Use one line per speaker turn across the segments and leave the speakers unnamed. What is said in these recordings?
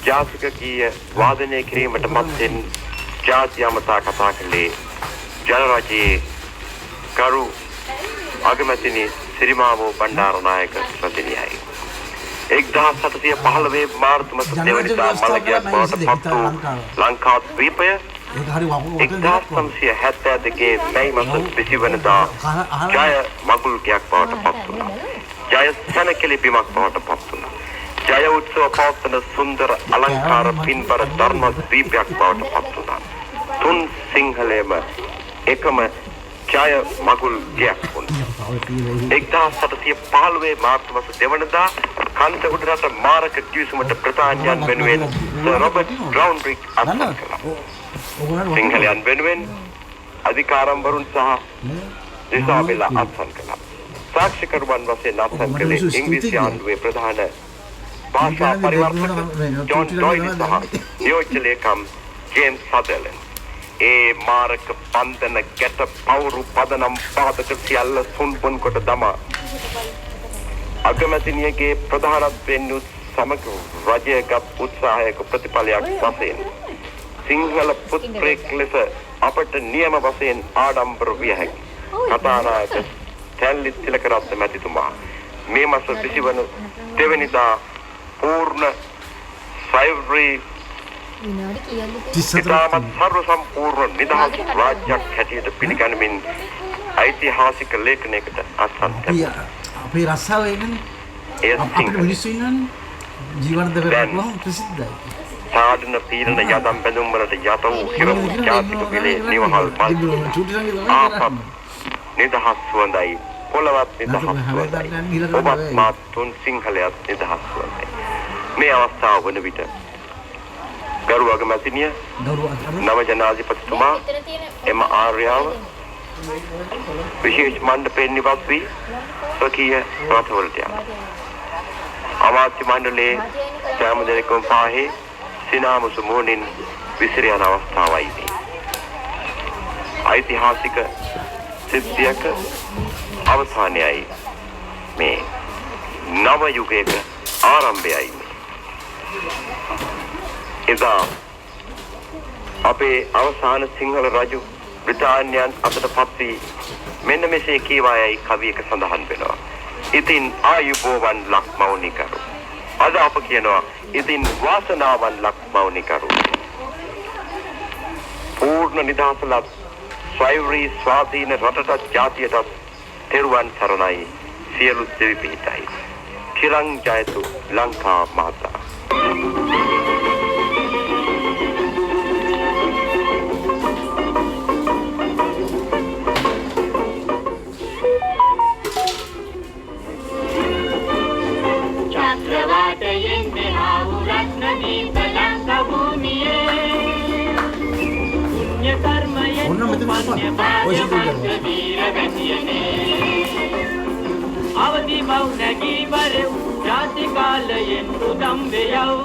ජාතික ගීය වාදනය කිරීමට මත්තෙන් ජාතිය අමතා කතා කළේ ජනරජයේ කරු අගමැතිනි සිරිමාවෝ බණ්ඩාරනායක මැතිනියයි. 1715 මාර්තු මාස 2 වෙනිදා මළගියක් බවට පත් වූ ලංකාද්වීපය 1972 මැයි මාස 20 වෙනිදා ජය මගුල්ගයක් බවට පත් වුණා. ජය සැනකෙළි බිමක් බවට පත් වුණා. ජය උත්සව පවත්වන සුන්දර අලංකාර පින්බර ධර්මද්වීපයක් බවට පත් වුණා. තුන් සිංහලයේම එකම ජය මගුල්ගයක් වුණා. 1715 මාර්තු මාස 2 වෙනිදා කන්ද උඩරට මාරක කිවිසුමට ප්‍රධානියන් වෙනුවෙන් රොබර්ට් ග්‍රවුන්ඩ්රික් අත්සන් කළා. සිංහලයන් වෙනුවෙන් අධිකාරම්වරුන් සහ දිසාබෙලා අත්සන් කළා. සාක්ෂිකරුවන් වශයෙන් අත්සන් කළේ ඉංග්‍රීසි ආණ්ඩුවේ ප්‍රධාන භාෂා පරිවර්තක ජොන් ඩොයිලි සහ නියෝජ්‍ය ලේකම් ජේම්ස් සදර්ලන්ඩ්. ඒ මාරක පන්දන ගැට පවුරු පදනම් පාදක සියල්ල සුන්බුන් කොට දමා අගමැතිනියගේ ප්‍රධානත්වයෙන් යුත් සමග රජයගත් උත්සාහයක ප්‍රතිඵලයක් වශයෙන් සිංහල පුත්‍රයෙක් ලෙස අපට නියම වශයෙන් ආඩම්බර විය හැකි කතානායක ස්ටැන්ලි තිලකරත්න මැතිතුමා මේ මාස 20 වෙනිදා පූර්ණ සයිවරි ඉතාමත් සර්ව සම්පූර්ණ නිදහස් රාජ්‍යයක් හැටියට පිළිගනිමින් ඓතිහාසික ලේඛනයකට අත්සන් කළා.
අපේ රස්සාව එන්නේ අපේ මිනිස්සු ඉන්නනේ ජීවන්ත වෙනවා ප්‍රසිද්ධයි.
සාධන පීරණ යදම් බැඳුම් වලට යට වූ හිරවු ජාතික පිළේ නිවහල් මල් ආපත් නිදහස් සුවඳයි පොළවත් නිදහස් සුවඳයි ඔබත් මාත් තුන් සිංහලයත් නිදහස් සුවඳයි. මේ අවස්ථාව වන විට ගරු අගමැතිනිය නව ජනාධිපතිතුමා එම ආර්යාව විශේෂ මණ්ඩපයෙන් නිවාස වී ස්වකීය රටවලට යනවා. අමාත්‍ය මණ්ඩලයේ සෑම දෙනෙකුම පාහේ සිනාමුසු මුවනින් විසිර යන අවස්ථාවයි මේ. ඓතිහාසික සිද්ධියක අවසානයයි මේ. නව යුගයක ආරම්භයයි මේ. එදා අපේ අවසාන සිංහල රජු බ්‍රිතාන්‍යයන් අතටපත් වී මෙන්න මෙසේ කීවායයි කවියක සඳහන් වෙනවා. ඉතින් ආයුබෝවන් ලක්මෞනිකරු. අද අප කියනවා ඉතින් වාසනාවන් ලක්මෞනිකරු. පූර්ණ නිදහසලත් ස්වෛරී ස්වාධීන රටට ජාතියටත් තෙරුවන් සරණයි සියලු දෙවි පිහිටයි. කිරං ජයතු ලංකා මාතා.
අවදි බව නැගී වරෙව් ජාති කාලයෙන් උදම් වෙයව්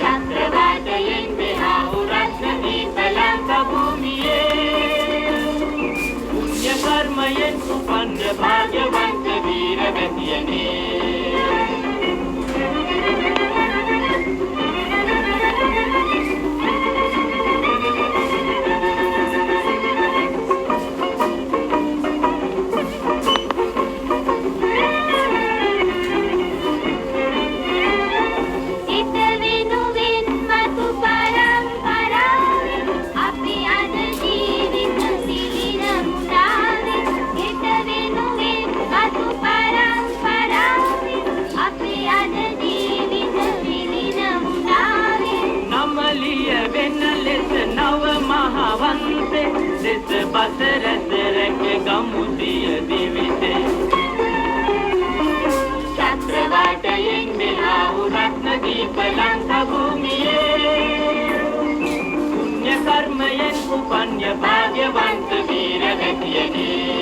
චක්‍රවාටයෙන් මෙහා රත්න දීප ලංක භූමියේ පුණ්‍ය කර්මයෙන් උපන්න භාග්‍යවන්ත වීර වැතියනේ බසරතරක ගමුදිය දිවිසේ චක්‍රවාටයෙන් මෙහා රත්න දීප ලංක භූමියේ පුණ්‍ය කර්මයෙන් උපන්‍ය භාග්‍යවන්ත වීර වැතියනේ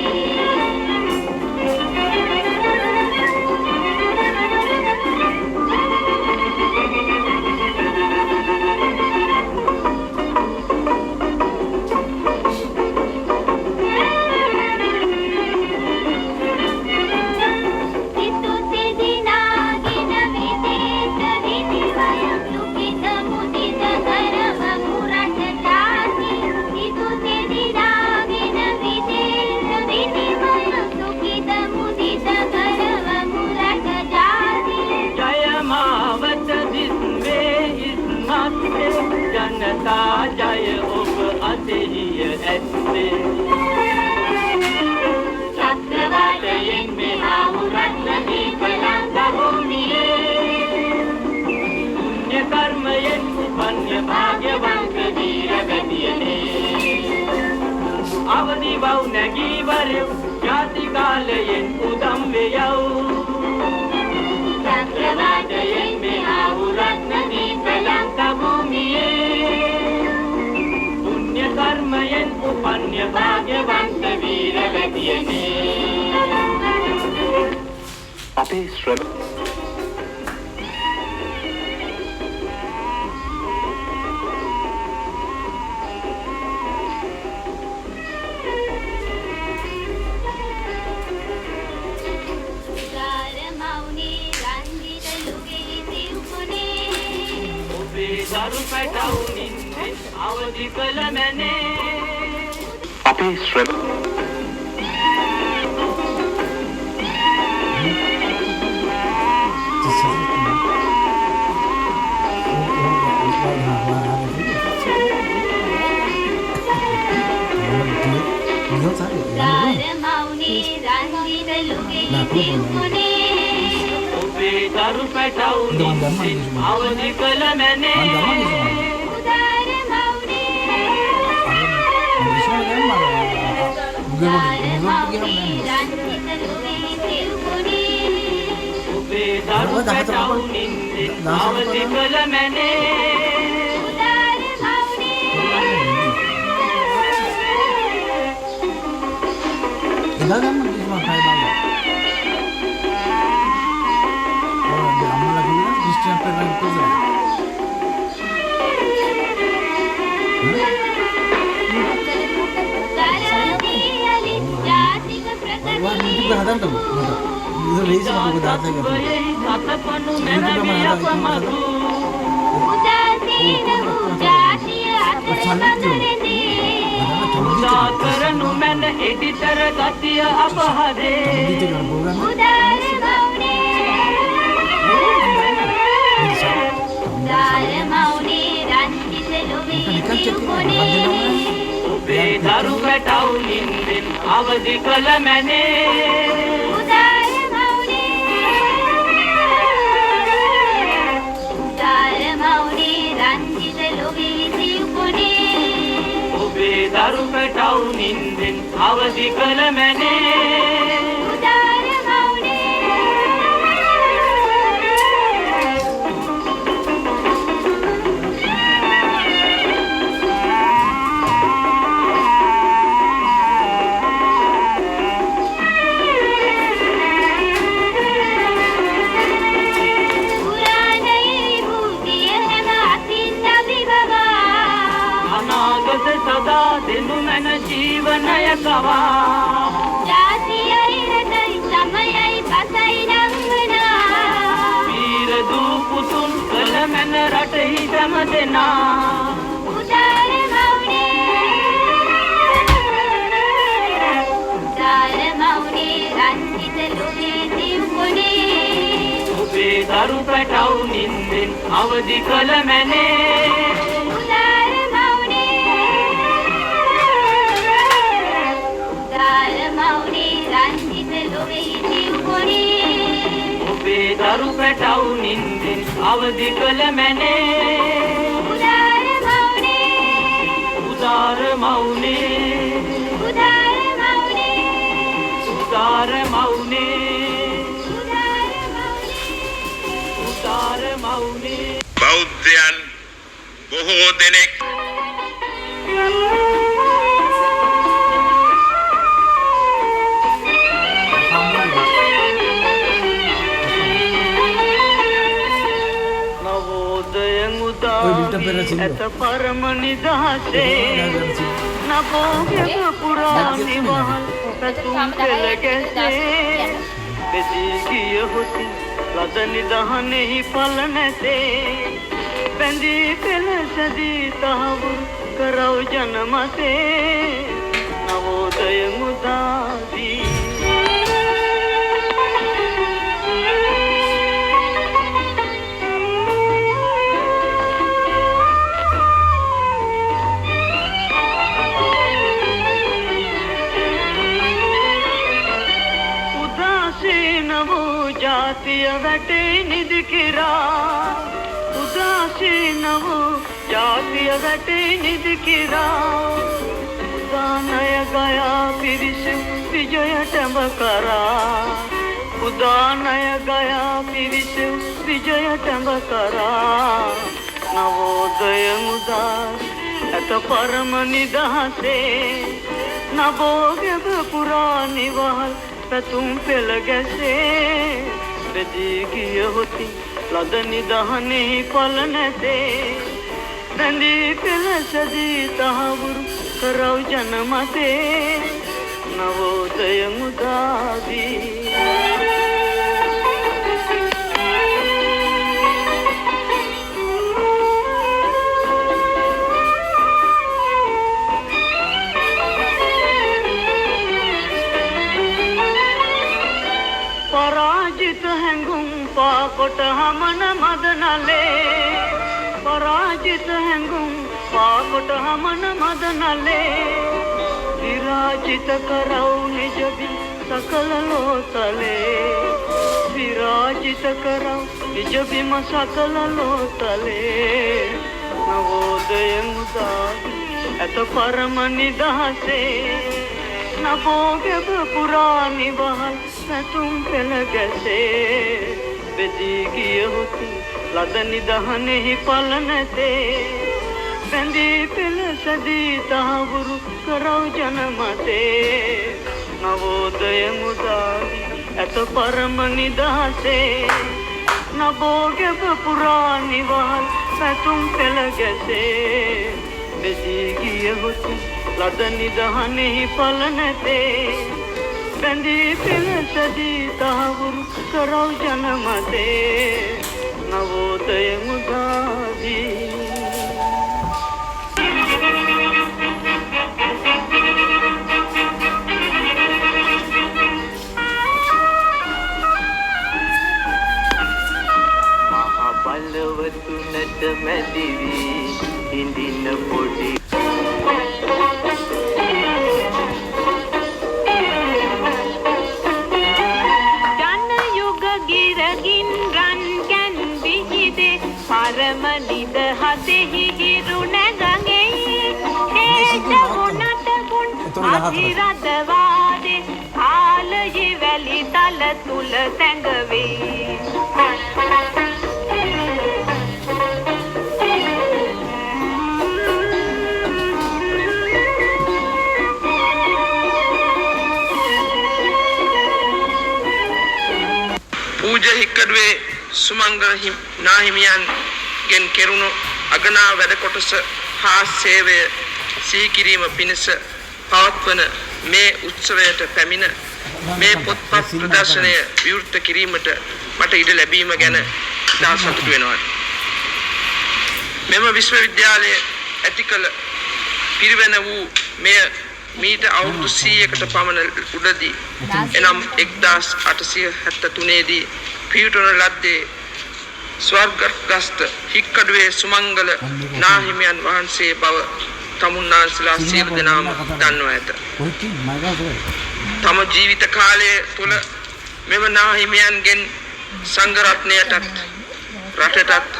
පියනේ
අපේ ශ්‍රම
දරු පැටවුනින් අවදි කළ මැනේ
අපේ ශ්‍රම
ඔබේ දරු පැටවුනින් අවදි කළ මැනේ ඔබේ දරු පැටවුනින් අවදි කළ මැනේ සතපනු මැනවිය අපමතු උදා කරනු මැන එඩිතර ගතිය අපහදේ ඔබේ දරු පැටවුනින් අවදි කළ මැනේ ඔබේ දරු පැටවුනින් අවදි කළ මැනේ සදා දෙනු මැන ජීවනය කවා ජාතියයි රටයි සමයයි පසයි නංවනා වීර දූ පුතුන් කළ මැන රටෙහි සැම දෙනා උදාර මවුනේ රන්ජිත ලොවේ දිව්ගුණේ ඔබේ දරු පැටවුනින් අවදි කළ මැනේ ඔබේ දරු පැටවුනින් අවදි කළ මැනේ උදාර මවුනේ උදාර මවුනේ
බෞද්ධයන් බොහෝ දෙනෙක්
ඇත පරම නිදහසේ නබෝගෙම පුරා නිවහල් පැතුම් පෙළ ගැසේ බෙදී ගිය හොති ලද නිදහනෙහි පල නැතේ බැඳී පෙළ සැදී තහවුරු කරව් ජනමතේ නවෝදය මුදාදී ಜಾತಿಯ ಗಟೆ ನಿಧಿಕಿರಾ ಉದಾಸೀನವು ಜಾತಿಯ ಗಟೆ ನಿಧಿಕಿರಾ ಉದಾನಯ ಗಯಾ ಪಿರಿಸು ವಿಜಯ ಟಂಬಕರ ಉದಾನಯ ಗಯಾ ಪಿರಿಸು ವಿಜಯ ಟಂಬಕರ ನವೋದಯ ಮುದಾ ಅತ ಪರಮ ನಿದಹಸೆ
නබෝගෙබ පුරානිවහල් පැතුම් පෙළ ගැසේ බෙදී ගිය හොති ලද නිදහනේ පල නැතේ බැඳී පෙළසදී තහවුරු කරව් ජනමතේ නවෝදය මුදාදී පරාජිත හැඟුම් පාකොට හමන මදනලේ පරාජිත හැඟුම් පාකොට හමන මදනලේ විරාජිත කරව් නිජබි සකල ලෝතලේ විරාජිත කරව් නිජබිම සකල ලෝතලේ නවෝදය මුදාවි ඇත පරම නිදහසේ නබෝගෙබ පුරානිවහල් පැතුම් පෙළ ගැසේ බෙදී ගිය හොති ලද නිදහනෙහි පල නැතේ බැඳී පෙළසදී තහවුරු කරව් ජනමතේ නවෝදය මුදාවි ඇත පරම නිදහසේ නබෝගෙබ පුරානිවහල් පැතුම් පෙළ ගැසේ බෙදී ගිය හොති ලද නිදහනෙහි පල නැතේ බැඳී පෙළසදී තහවුරු කරව් ජනමතේ නවෝදය මුදාවී මහා බලවතුනට මැදිවි ඉඳින පොඩි පරම නිදහසෙහි හිරු නැගඟෙයි හේත ගුණට ගුණ අධිරදවාදේ කාලයේ වැලි තල තුල සැඟවෙයි
පූජ්‍ය හික්කඩුවේ සුමංගල නාහිමියන් ගෙන් කෙරුණු අගනා වැඩ කොටස හා සේවය සීකිරීම පිණිස පවත්වන මේ උත්සවයට පැමිණ මේ පොත්පත් ප්‍රදර්ශනය විවෘත කිරීමට මට ඉඩ ලැබීම ගැන ඉතා සතුටු වෙනවා. මෙම විශ්වවිද්‍යාලයේ ඇති කළ පිරිවෙන වූ මෙය මීට අවුරුදු 100කට පමණ උඩදී එනම් 1873 දී පියුටන ලද්දේ ස්වර්ගස්ත හික්කඩුවේ සුමංගල නාහිමියන් වහන්සේ බව තමුන්නාන්සලා සියලු දෙනාම දන්වා ඇත. තම ජීවිත කාලය තුළ මෙම නාහිමියන්ගෙන් සංඝ රත්නයටත් රටටත්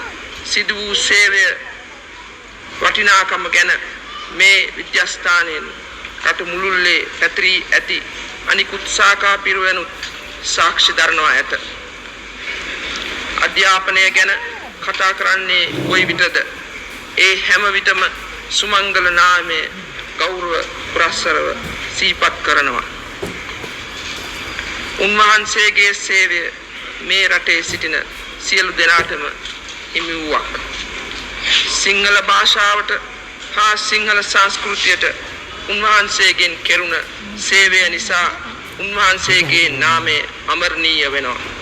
සිදු වූ සේවය වටිනාකම ගැන මේ විද්‍යාස්ථානයෙන් රට මුළුල්ලේ පැතිරී ඇති අනිකුත් ශාඛා පිරිවෙනුත් සාක්ෂි දරනවා ඇත. අධ්‍යාපනය ගැන කතා කරන්නේ කොයි විටද ඒ හැම විටම සුමංගල නාමයේ ගෞරව පුරස්සරව සිහිපත් කරනවා. උන්වහන්සේගේ සේවය මේ රටේ සිටින සියලු දෙනාටම හිමි වූවක්. සිංහල භාෂාවට හා සිංහල සංස්කෘතියට උන්වහන්සේගෙන් කෙරුණ සේවය නිසා උන්වහන්සේගේ නාමය අමරණීය වෙනවා.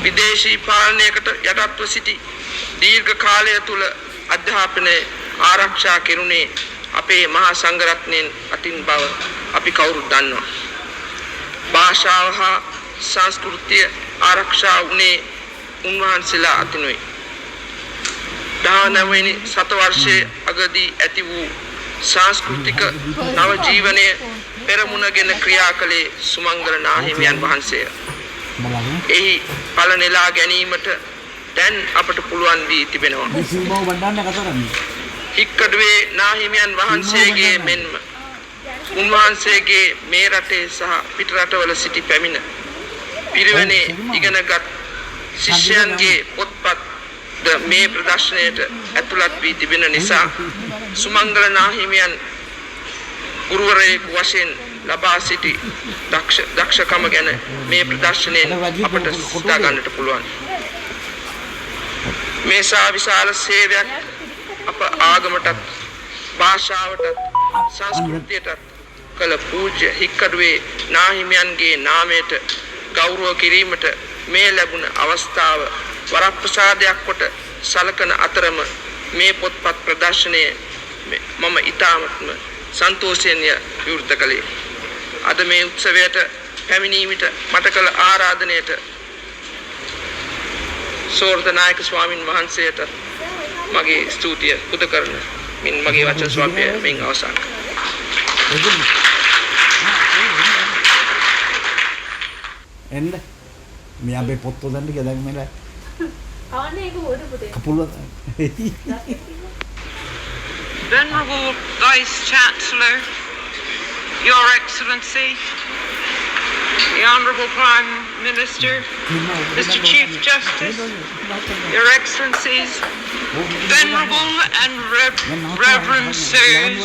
විදේශී පාලනයකට යටත්ව සිටි දීර්ඝ කාලය තුල අධ්‍යාපනය ආරක්ෂා කෙරුණේ අපේ මහා සංඝරත්නයන් අතින් බව අපි කවුරුත් දන්නවා. භාෂාව හා සංස්කෘතිය ආරක්ෂා වුණේ උන්වහන්සේලා අතිනුයි. 19 වෙනි සතවර්ෂයේ අගදී ඇති වූ සංස්කෘතික නව ජීවනය පෙරමුණගෙන ක්‍රියා කළේ සුමංගල නාහිමියන් වහන්සේය. එහි ඵල නෙලා ගැනීමට දැන් අපට පුළුවන් වී තිබෙනවා. හික්කඩුවේ නාහිමියන් වහන්සේගේ මෙන්ම උන්වහන්සේගේ මේ රටේ සහ පිට රටවල සිටි පැමිණ පිරිවෙනේ ඉගෙනගත් ශිෂ්‍යයන්ගේ පොත්පත් මේ ප්‍රදර්ශනයට ඇතුළත් වී තිබෙන නිසා සුමංගල නාහිමියන් ගුරුවරයෙකු වශයෙන් ලබා සිටි දක්ෂකම ගැන මේ ප්‍රදර්ශනයෙන් අපට සිතා ගන්නට පුළුවන්. මේ සා විශාල සේවයක් අප ආගමටත් භාෂාවටත් සංස්කෘතියටත් කළ පූජ්‍ය හික්කඩුවේ නාහිමියන්ගේ නාමයට ගෞරව කිරීමට මේ ලැබුණ අවස්ථාව වරප්‍රසාදයක් කොට සලකන අතරම මේ පොත්පත් ප්‍රදර්ශනය මම ඉතාමත්ම සන්තෝෂයෙන් විවෘත කළේ. අද මේ උත්සවයට පැමිණීමට මට කළ ආරාධනයට සෝර්ධනායක ස්වාමින් වහන්සේට මගේ ස්තුතිය පුද කරන මින් මගේ වචන ස්වල්පය මින් අවසන් කරනවා.
එන්න මේ අපේ පොත්ත දන්න කියලා දැන් මෙලා
ආන්නේ ඒක උඩ පුතේ
කපුල
Venerable Vice Chancellor, Your Excellency, the Honourable Prime Minister, Mr. Chief Justice, Your Excellencies, Venerable and Reverend Sirs,